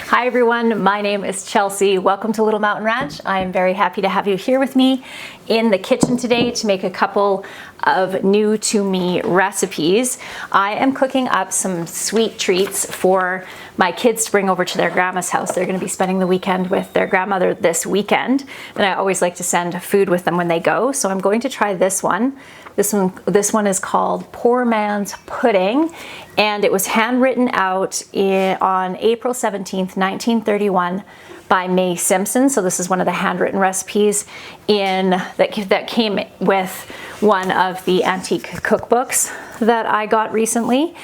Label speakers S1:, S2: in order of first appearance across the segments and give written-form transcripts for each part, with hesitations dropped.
S1: Hi everyone, my name is Chelsea. Welcome to Little Mountain Ranch. I am very happy to have you here with me in the kitchen today to make a couple of new to me recipes. I am cooking up some sweet treats for my kids to bring over to their grandma's house. They're going to be spending the weekend with their grandmother this weekend, and I always like to send food with them when they go. So I'm going to try this one. This one is called Poor Man's Pudding, and it was handwritten out on April 17th, 1931 by May Simpson. So this is one of the handwritten recipes that came with one of the antique cookbooks that I got recently.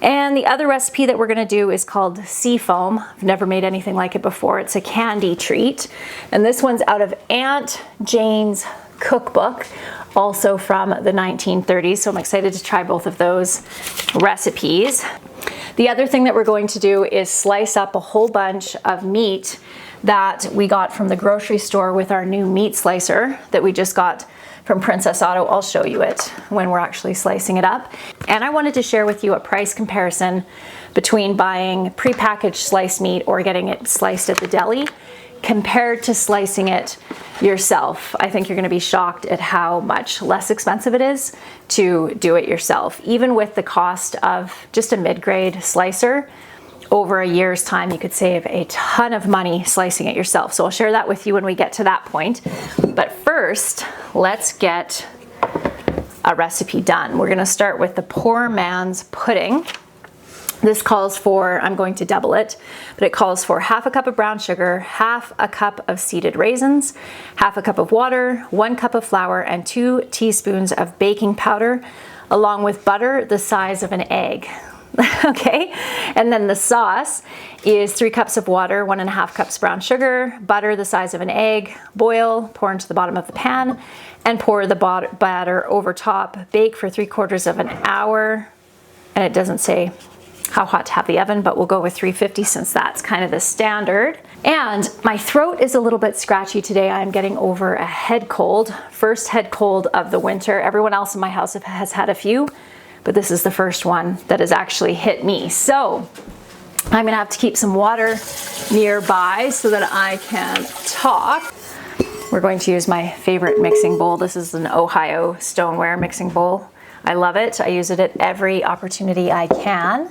S1: And the other recipe that we're gonna do is called Seafoam. I've never made anything like it before. It's a candy treat. And this one's out of Aunt Jane's cookbook, also from the 1930s. So I'm excited to try both of those recipes. The other thing that we're going to do is slice up a whole bunch of meat that we got from the grocery store with our new meat slicer that we just got from Princess Auto. I'll show you it when we're actually slicing it up. And I wanted to share with you a price comparison between buying prepackaged sliced meat or getting it sliced at the deli compared to slicing it yourself. I think you're going to be shocked at how much less expensive it is to do it yourself. Even with the cost of just a mid-grade slicer, over a year's time, you could save a ton of money slicing it yourself. So I'll share that with you when we get to that point. But first, let's get a recipe done. We're going to start with the Poor Man's Pudding. This calls for, I'm going to double it, but it calls for half a cup of brown sugar, half a cup of seeded raisins, half a cup of water, 1 cup of flour, and 2 teaspoons of baking powder, along with butter the size of an egg. Okay, and then the sauce is 3 cups of water, 1.5 cups brown sugar, butter the size of an egg, boil, pour into the bottom of the pan, and pour the batter over top. Bake for 3/4 of an hour, and it doesn't say how hot to have the oven, but we'll go with 350 since that's kind of the standard. And my throat is a little bit scratchy today. I'm getting over a head cold, first head cold of the winter. Everyone else in my house has had a few, but this is the first one that has actually hit me. So I'm gonna have to keep some water nearby so that I can talk. We're going to use my favorite mixing bowl. This is an Ohio stoneware mixing bowl. I love it. I use it at every opportunity I can.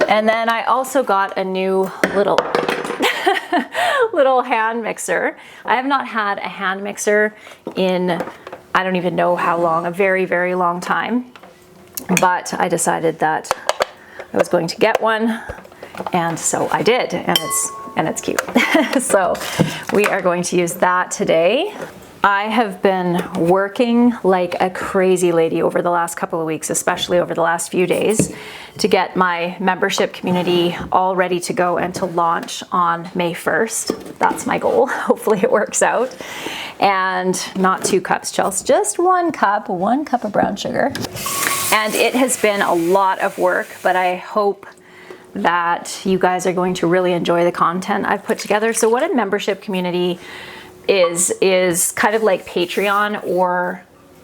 S1: And then I also got a new little hand mixer. I have not had a hand mixer in, I don't even know how long, a very, very long time. But I decided that I was going to get one, and so I did, and it's cute. So we are going to use that today. I have been working like a crazy lady over the last couple of weeks, especially over the last few days, to get my membership community all ready to go and to launch on May 1st. That's my goal. Hopefully it works out. And not 2 cups, Chelsea, just 1 cup of brown sugar. And it has been a lot of work, but I hope that you guys are going to really enjoy the content I've put together. So what a membership community is kind of like Patreon or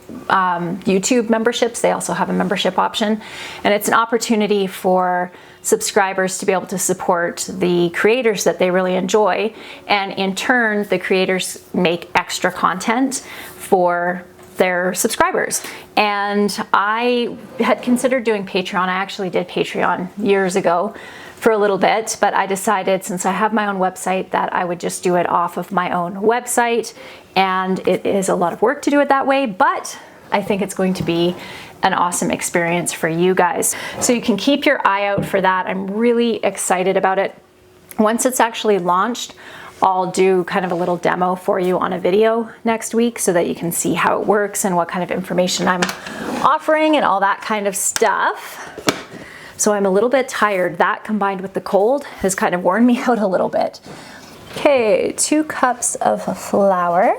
S1: YouTube memberships. They also have a membership option, and it's an opportunity for subscribers to be able to support the creators that they really enjoy, and in turn the creators make extra content for their subscribers. And I had considered doing Patreon. I actually did Patreon years ago for a little bit, but I decided, since I have my own website, that I would just do it off of my own website. And it is a lot of work to do it that way, but I think it's going to be an awesome experience for you guys. So you can keep your eye out for that. I'm really excited about it. Once it's actually launched, I'll do kind of a little demo for you on a video next week so that you can see how it works and what kind of information I'm offering and all that kind of stuff. So I'm a little bit tired. That combined with the cold has kind of worn me out a little bit. Okay, 2 cups of flour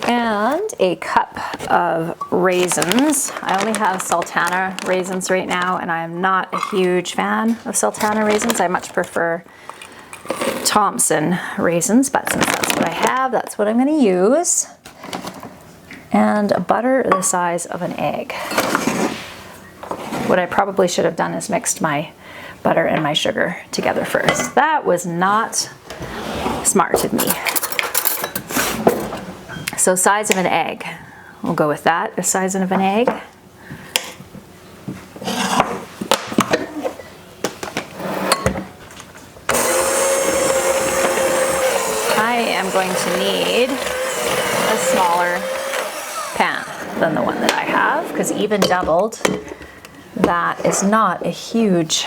S1: and a cup of raisins. I only have Sultana raisins right now, and I am not a huge fan of Sultana raisins. I much prefer Thompson raisins, but since that's what I have, that's what I'm going to use. And butter the size of an egg. What I probably should have done is mixed my butter and my sugar together first. That was not smart of me. So size of an egg. We'll go with that, the size of an egg. I am going to need a smaller pan than the one that I have, because even doubled, that is not a huge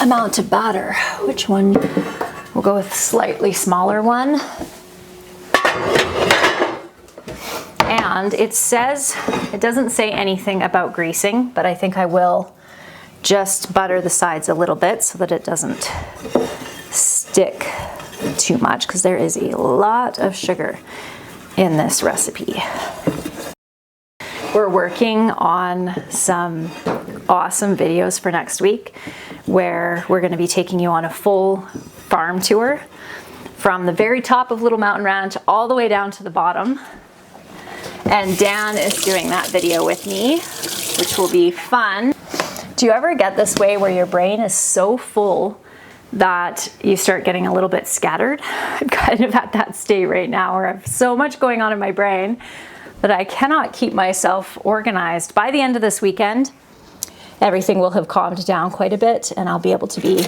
S1: amount of batter. Which one? We'll go with slightly smaller one. And it says, it doesn't say anything about greasing, but I think I will just butter the sides a little bit so that it doesn't stick too much, because there is a lot of sugar in this recipe. We're working on some awesome videos for next week where we're going to be taking you on a full farm tour from the very top of Little Mountain Ranch all the way down to the bottom. And Dan is doing that video with me, which will be fun. Do you ever get this way where your brain is so full that you start getting a little bit scattered? I'm kind of at that state right now where I have so much going on in my brain that I cannot keep myself organized. By the end of this weekend, everything will have calmed down quite a bit and I'll be able to be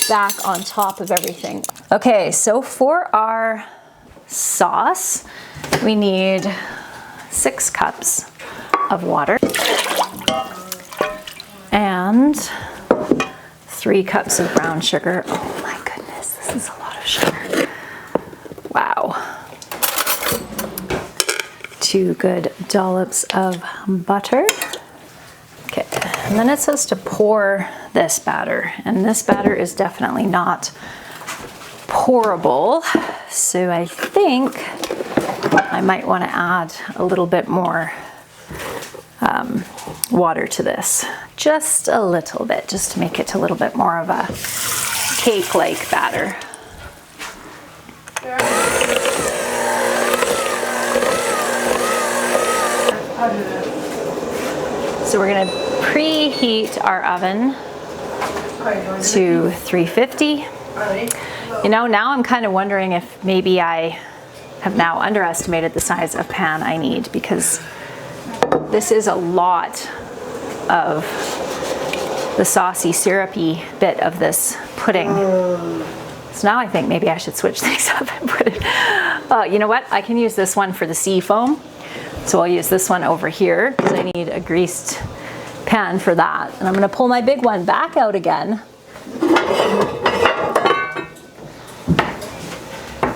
S1: back on top of everything. Okay, so for our sauce, we need 6 cups of water and 3 cups of brown sugar. Oh my goodness, this is a lot of sugar. Wow. 2 good dollops of butter. Okay, and then it says to pour this batter, and this batter is definitely not pourable, so I think I might want to add a little bit more water to this. Just a little bit, just to make it a little bit more of a cake-like batter. So we're going to preheat our oven to 350. You know, now I'm kind of wondering if maybe I have now underestimated the size of pan I need, because this is a lot of the saucy, syrupy bit of this pudding. So now I think maybe I should switch things up and put it, you know what? I can use this one for the Seafoam. So I'll use this one over here because I need a greased pan for that. And I'm going to pull my big one back out again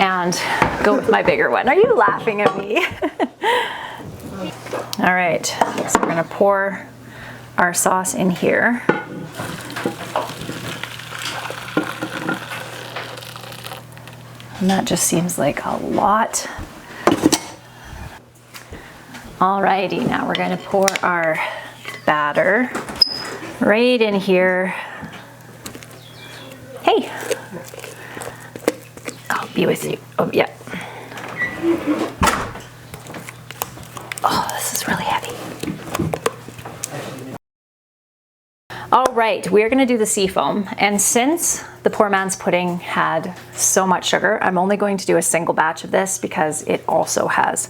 S1: and go with my bigger one. Are you laughing at me? All right, so we're going to pour our sauce in here. And that just seems like a lot. Alrighty, now we're going to pour our batter right in here. Hey, I'll be with you. Oh, yeah. Oh, this is really heavy. All right, we're going to do the Seafoam, and since the poor man's pudding had so much sugar, I'm only going to do a single batch of this because it also has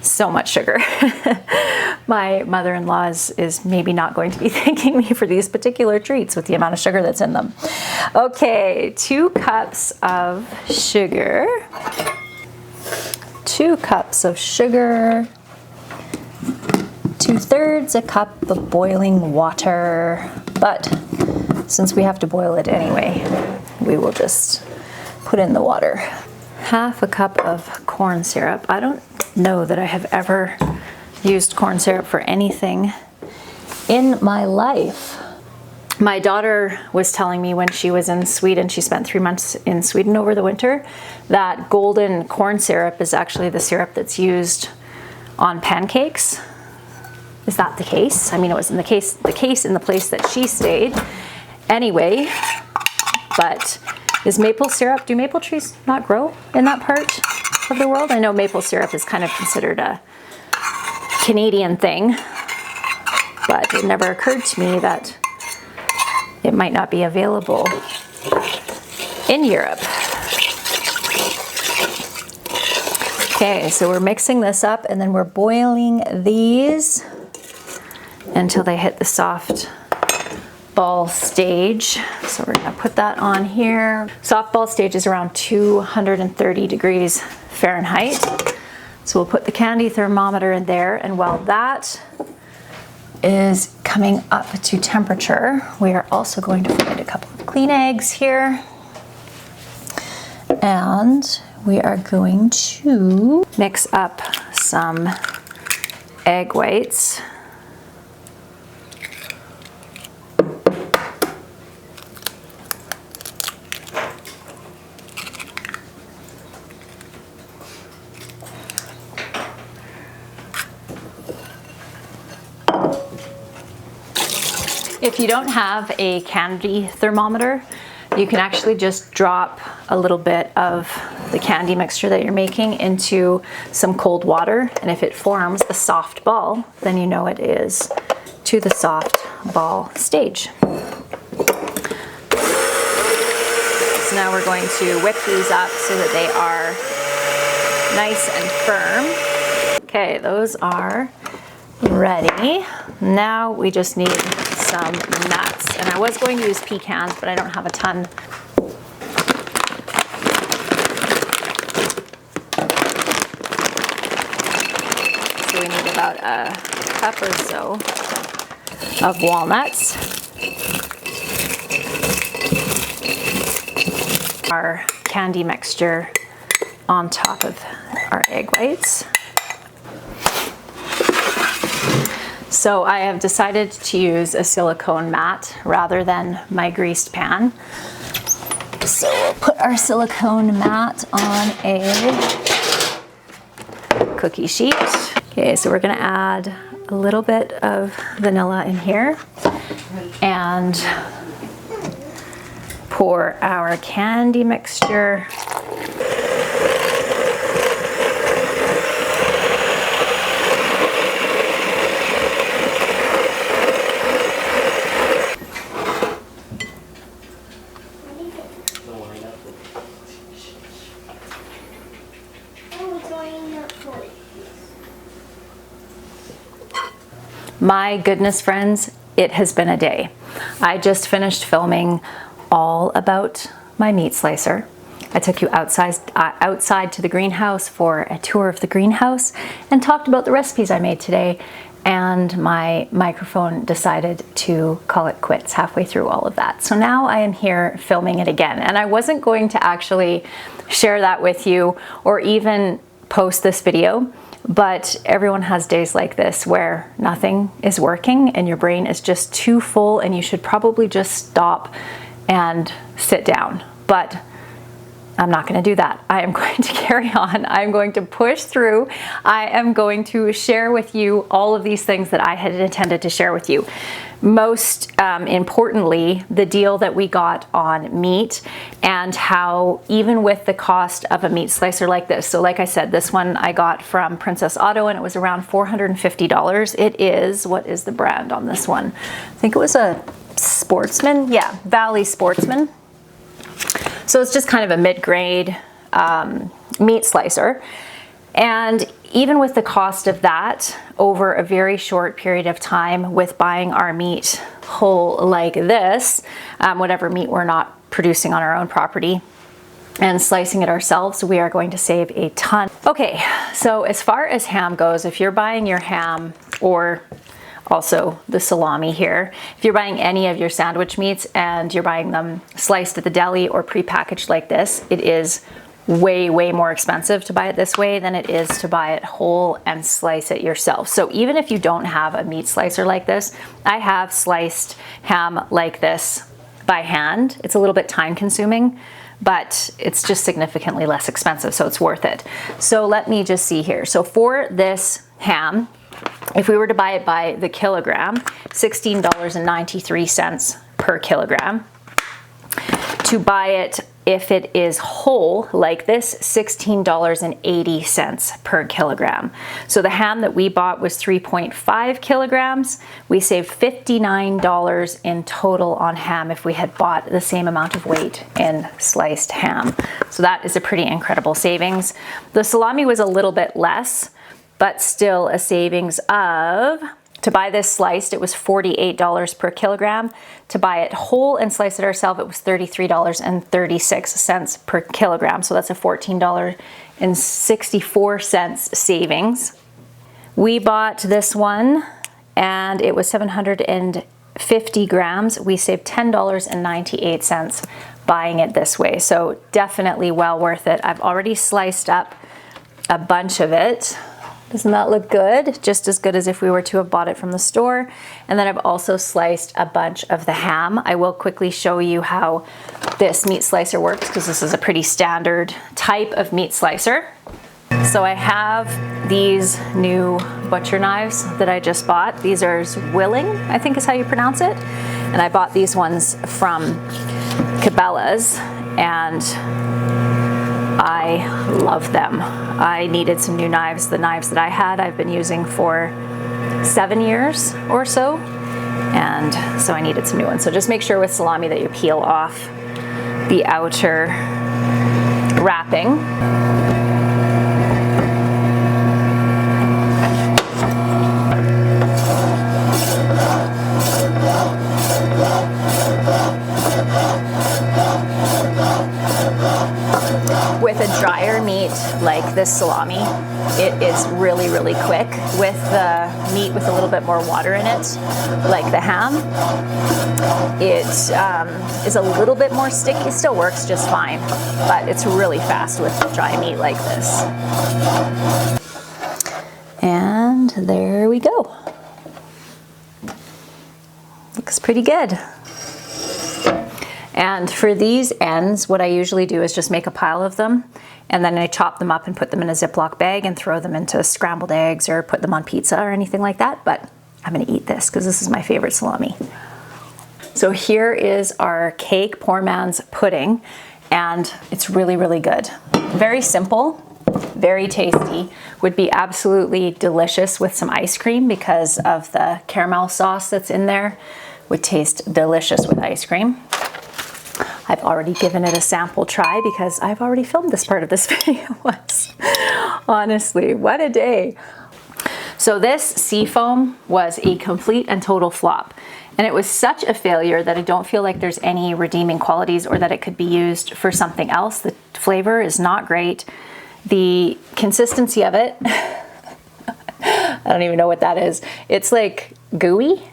S1: so much sugar. My mother-in-law is maybe not going to be thanking me for these particular treats with the amount of sugar that's in them. Okay, 2 cups of sugar. 2 cups of sugar. 2/3 a cup of boiling water. But since we have to boil it anyway, we will just put in the water. 1/2 cup of corn syrup. I don't know that I have ever used corn syrup for anything in my life. My daughter was telling me when she was in Sweden, she spent 3 months in Sweden over the winter, that golden corn syrup is actually the syrup that's used on pancakes. Is that the case? I mean, it wasn't the case in the place that she stayed. Anyway, but is maple syrup, do maple trees not grow in that part of the world? I know maple syrup is kind of considered a Canadian thing, but it never occurred to me that it might not be available in Europe. Okay, so we're mixing this up and then we're boiling these until they hit the soft ball stage. So we're gonna put that on here. Soft ball stage is around 230 degrees Fahrenheit. So we'll put the candy thermometer in there, and while that is coming up to temperature, we are also going to find a couple of clean eggs here. And we are going to mix up some egg whites. If you don't have a candy thermometer, you can actually just drop a little bit of the candy mixture that you're making into some cold water, and if it forms a soft ball, then you know it is to the soft ball stage. So now we're going to whip these up so that they are nice and firm. Okay, those are ready. Now we just need some nuts, and I was going to use pecans, but I don't have a ton. So we need about a cup or so of walnuts. Our candy mixture on top of our egg whites. So I have decided to use a silicone mat rather than my greased pan. So we'll put our silicone mat on a cookie sheet. Okay, so we're gonna add a little bit of vanilla in here and pour our candy mixture . My goodness, friends, it has been a day. I just finished filming all about my meat slicer. I took you outside to the greenhouse for a tour of the greenhouse and talked about the recipes I made today, and my microphone decided to call it quits halfway through all of that. So now I am here filming it again, and I wasn't going to actually share that with you or even post this video. But everyone has days like this where nothing is working and your brain is just too full and you should probably just stop and sit down. But I'm not going to do that. I am going to carry on. I'm going to push through. I am going to share with you all of these things that I had intended to share with you. Most importantly, the deal that we got on meat and how even with the cost of a meat slicer like this, so like I said, this one I got from Princess Auto and it was around $450. It is, what is the brand on this one? I think it was a Sportsman. Yeah, Valley Sportsman. So it's just kind of a mid-grade meat slicer. And even with the cost of that, over a very short period of time with buying our meat whole like this, whatever meat we're not producing on our own property, and slicing it ourselves, we are going to save a ton. Okay, so as far as ham goes, if you're buying your ham, or also the salami here, if you're buying any of your sandwich meats and you're buying them sliced at the deli or prepackaged like this, it is way more expensive to buy it this way than it is to buy it whole and slice it yourself. So even if you don't have a meat slicer like this, I have sliced ham like this by hand. It's a little bit time consuming, but it's just significantly less expensive, so it's worth it. So let me just see here. So for this ham, if we were to buy it by the kilogram, $16.93 per kilogram. To buy it if it is whole like this, $16.80 per kilogram. So the ham that we bought was 3.5 kilograms. We saved $59 in total on ham if we had bought the same amount of weight in sliced ham. So that is a pretty incredible savings. The salami was a little bit less, but still a savings of, to buy this sliced, it was $48 per kilogram. To buy it whole and slice it ourselves, it was $33.36 per kilogram. So that's a $14.64 savings. We bought this one and it was 750 grams. We saved $10.98 buying it this way. So definitely well worth it. I've already sliced up a bunch of it. Doesn't that look good? Just as good as if we were to have bought it from the store. And then I've also sliced a bunch of the ham. I will quickly show you how this meat slicer works because this is a pretty standard type of meat slicer. So I have these new butcher knives that I just bought. These are Willing, I think is how you pronounce it. And I bought these ones from Cabela's and I love them. I needed some new knives. The knives that I had, I've been using for 7 years or so. And so I needed some new ones. So just make sure with salami that you peel off the outer wrapping. With a drier meat like this salami, it is really, really quick. With the meat with a little bit more water in it, like the ham, it is a little bit more sticky. It still works just fine, but it's really fast with dry meat like this. And there we go. Looks pretty good. And for these ends, what I usually do is just make a pile of them and then I chop them up and put them in a Ziploc bag and throw them into scrambled eggs or put them on pizza or anything like that. But I'm gonna eat this because this is my favorite salami. So here is our cake poor man's pudding and it's really, really good. Very simple, very tasty, would be absolutely delicious with some ice cream because of the caramel sauce that's in there. Would taste delicious with ice cream. I've already given it a sample try because I've already filmed this part of this video once. Honestly, what a day. So this Seafoam was a complete and total flop. And it was such a failure that I don't feel like there's any redeeming qualities or that it could be used for something else. The flavor is not great. The consistency of it, I don't even know what that is. It's like gooey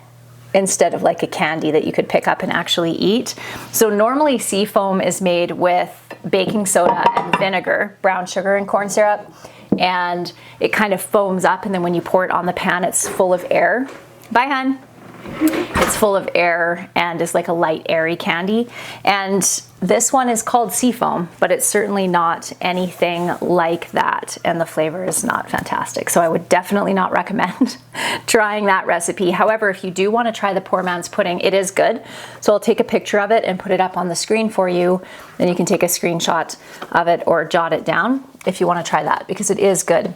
S1: instead of like a candy that you could pick up and actually eat. So normally Seafoam is made with baking soda and vinegar, brown sugar and corn syrup, and it kind of foams up and then when you pour it on the pan, it's full of air. Bye, hun. It's full of air and is like a light, airy candy. And this one is called Seafoam, but it's certainly not anything like that. And the flavor is not fantastic. So I would definitely not recommend trying that recipe. However, if you do want to try the poor man's pudding, it is good. So I'll take a picture of it and put it up on the screen for you. Then you can take a screenshot of it or jot it down if you want to try that because it is good.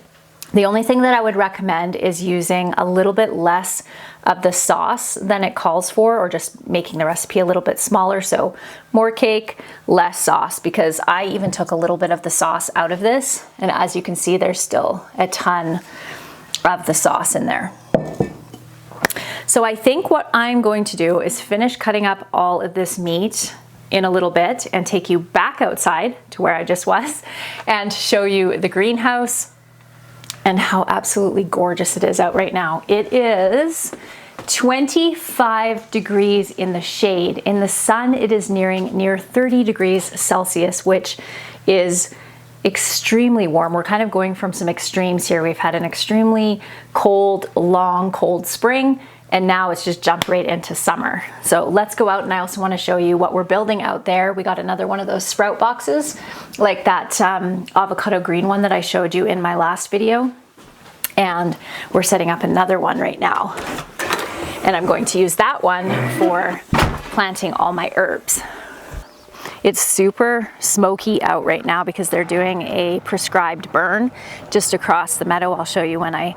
S1: The only thing that I would recommend is using a little bit less of the sauce than it calls for, or just making the recipe a little bit smaller. So more cake, less sauce, because I even took a little bit of the sauce out of this. And as you can see, there's still a ton of the sauce in there. So I think what I'm going to do is finish cutting up all of this meat in a little bit and take you back outside to where I just was and show you the greenhouse and how absolutely gorgeous it is out right now. It is 25 degrees in the shade. In the sun, it is near 30 degrees Celsius, which is extremely warm. We're kind of going from some extremes here. We've had an extremely cold, long, cold spring, and now it's just jumped right into summer. So let's go out, and I also want to show you what we're building out there. We got another one of those sprout boxes, like that avocado green one that I showed you in my last video. And we're setting up another one right now. And I'm going to use that one for planting all my herbs. It's super smoky out right now because they're doing a prescribed burn just across the meadow. I'll show you when I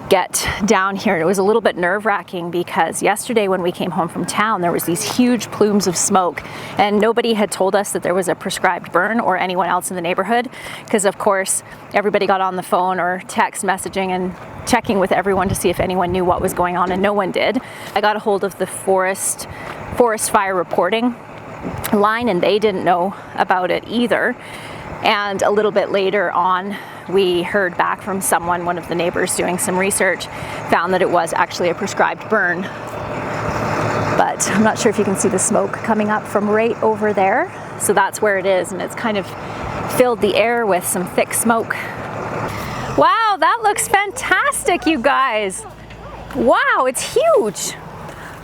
S1: get down here. It was a little bit nerve-wracking because yesterday when we came home from town, there was these huge plumes of smoke, and nobody had told us that there was a prescribed burn, or anyone else in the neighborhood, because of course everybody got on the phone or text messaging and checking with everyone to see if anyone knew what was going on, and no one did. I got a hold of the forest fire reporting line, and they didn't know about it either. And a little bit later on, we heard back from someone, one of the neighbors doing some research, found that it was actually a prescribed burn. But I'm not sure if you can see the smoke coming up from right over there. So that's where it is, and it's kind of filled the air with some thick smoke. Wow, that looks fantastic, you guys. Wow, it's huge.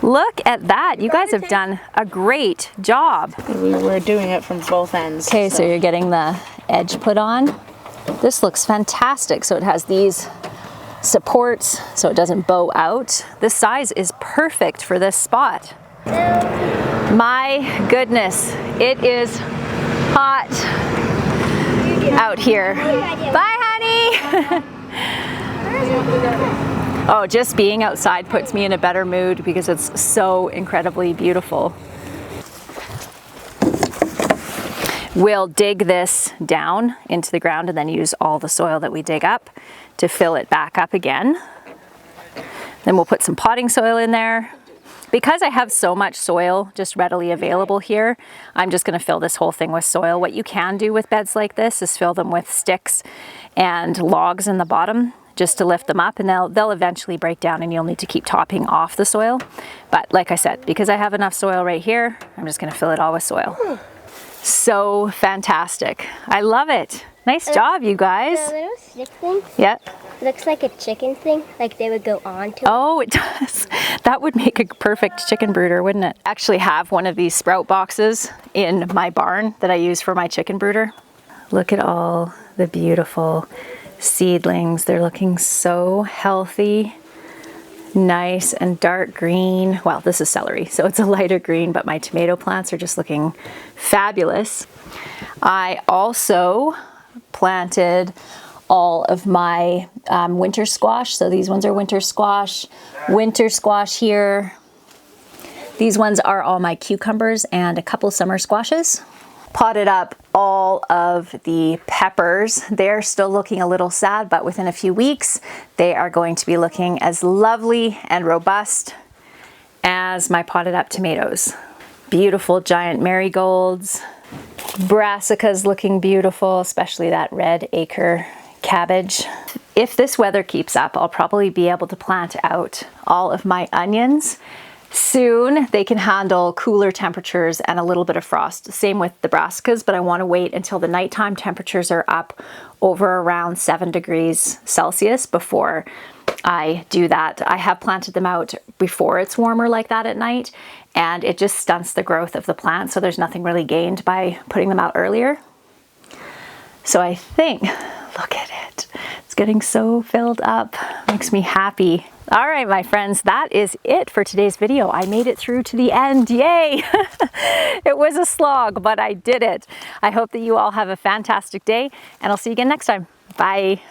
S1: Look at that. You guys have done a great job.
S2: We were doing it from both ends.
S1: Okay, so you're getting the edge put on. This looks fantastic. So it has these supports so it doesn't bow out. This size is perfect for this spot. My goodness, it is hot out here. Bye, honey. Oh, just being outside puts me in a better mood because it's so incredibly beautiful. We'll dig this down into the ground and then use all the soil that we dig up to fill it back up again. Then we'll put some potting soil in there. Because I have so much soil just readily available here, I'm just going to fill this whole thing with soil. What you can do with beds like this is fill them with sticks and logs in the bottom, just to lift them up, and they'll eventually break down and you'll need to keep topping off the soil. But like I said, because I have enough soil right here, I'm just gonna fill it all with soil. So fantastic. I love it. Nice job, you guys.
S3: The little stick thing?
S1: Yep.
S3: Looks like a chicken thing, like they would go on to it.
S1: Oh, it does. That would make a perfect chicken brooder, wouldn't it? I actually have one of these sprout boxes in my barn that I use for my chicken brooder. Look at all the beautiful seedlings. They're looking so healthy, nice and dark green. Well, this is celery, so it's a lighter green, but my tomato plants are just looking fabulous. I also planted all of my winter squash. So these ones are winter squash here. These ones are all my cucumbers and a couple summer squashes. Potted up all of the peppers. They're still looking a little sad, but within a few weeks, they are going to be looking as lovely and robust as my potted up tomatoes. Beautiful giant marigolds. Brassicas looking beautiful, especially that red acre cabbage. If this weather keeps up, I'll probably be able to plant out all of my onions soon. They can handle cooler temperatures and a little bit of frost. Same with the brassicas, but I want to wait until the nighttime temperatures are up over around 7 degrees Celsius before I do that. I have planted them out before it's warmer like that at night, and it just stunts the growth of the plant, so there's nothing really gained by putting them out earlier. So I think, look at it. It's getting so filled up. Makes me happy. All right, my friends, that is it for today's video. I made it through to the end. Yay! It was a slog, but I did it. I hope that you all have a fantastic day, and I'll see you again next time. Bye.